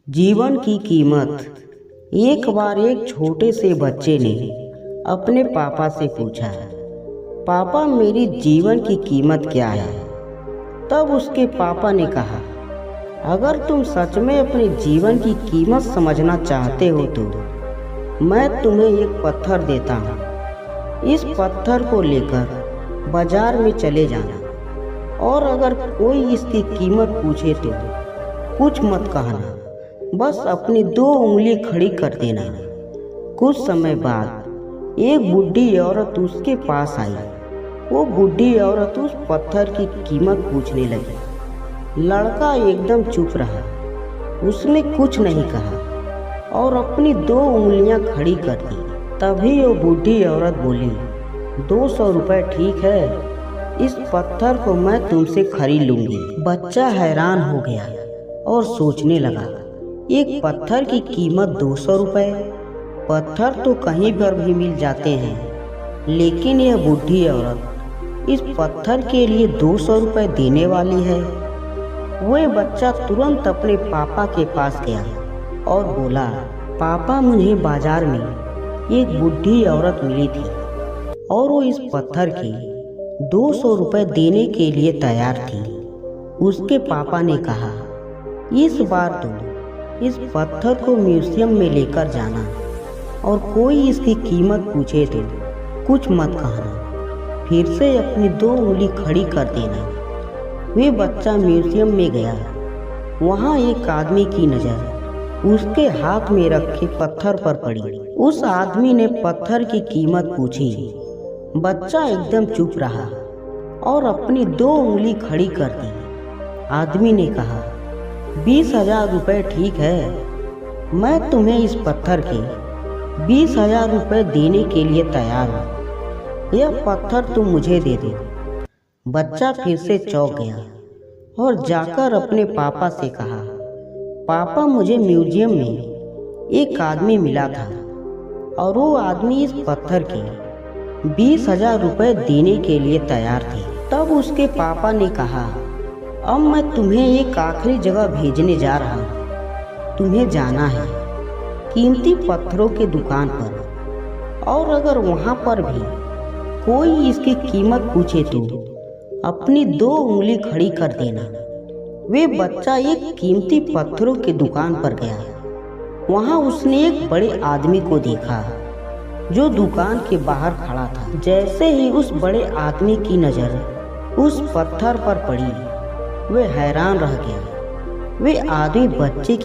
जीवन की कीमत। एक बार एक छोटे से बच्चे ने अपने पापा से पूछा, पापा मेरी जीवन की कीमत क्या है। तब उसके पापा ने कहा, अगर तुम सच में अपने जीवन की कीमत समझना चाहते हो तो मैं तुम्हें एक पत्थर देता हूँ। इस पत्थर को लेकर बाजार में चले जाना और अगर कोई इसकी कीमत पूछे तो कुछ मत कहना, बस अपनी 2 उंगली खड़ी कर देना। कुछ समय बाद एक बूढ़ी औरत उसके पास आई। वो बूढ़ी औरत उस पत्थर की कीमत पूछने लगी। लड़का एकदम चुप रहा, उसने कुछ नहीं कहा और अपनी 2 उंगलियां खड़ी कर दी। तभी वो बूढ़ी औरत बोली, 200 रुपये ठीक है, इस पत्थर को मैं तुमसे खरीद लूंगी। बच्चा हैरान हो गया और सोचने लगा, एक पत्थर की कीमत 200 रुपये। पत्थर तो कहीं पर भी मिल जाते हैं, लेकिन यह बूढ़ी औरत इस पत्थर के लिए 200 रुपये देने वाली है। वह बच्चा तुरंत अपने पापा के पास गया और बोला, पापा मुझे बाजार में एक बूढ़ी औरत मिली थी और वो इस पत्थर के 200 रुपये देने के लिए तैयार थी। उसके पापा ने कहा, इस बार तुम इस पत्थर को म्यूजियम में लेकर जाना और कोई इसकी कीमत पूछे तो कुछ मत कहना, फिर से अपनी 2 उंगली खड़ी कर देना। वे बच्चा म्यूजियम में गया। वहाँ एक आदमी की नज़र उसके हाथ में रखे पत्थर पर पड़ी। उस आदमी ने पत्थर की कीमत पूछी। बच्चा एकदम चुप रहा और अपनी 2 उंगली खड़ी कर दी। आदमी ने कहा, 20,000 रुपये ठीक है, मैं तुम्हें इस पत्थर के 20,000 रुपये देने के लिए तैयार हूँ। यह पत्थर तुम मुझे दे दो। बच्चा फिर से चौंक गया और जाकर अपने पापा से कहा, पापा मुझे म्यूजियम में एक आदमी मिला था और वो आदमी इस पत्थर के 20,000 रुपये देने के लिए तैयार थे। तब उसके पापा ने कहा, अब मैं तुम्हें एक आखिरी जगह भेजने जा रहा हूँ। तुम्हें जाना है कीमती पत्थरों के दुकान पर, और अगर वहाँ पर भी कोई इसकी कीमत पूछे तो अपनी 2 उंगली खड़ी कर देना। वे बच्चा एक कीमती पत्थरों की दुकान पर गया। वहाँ उसने एक बड़े आदमी को देखा जो दुकान के बाहर खड़ा था। जैसे ही उस बड़े आदमी की नज़र उस पत्थर पर पड़ी, वे हैरान रह गया। वे आदमी बच्चे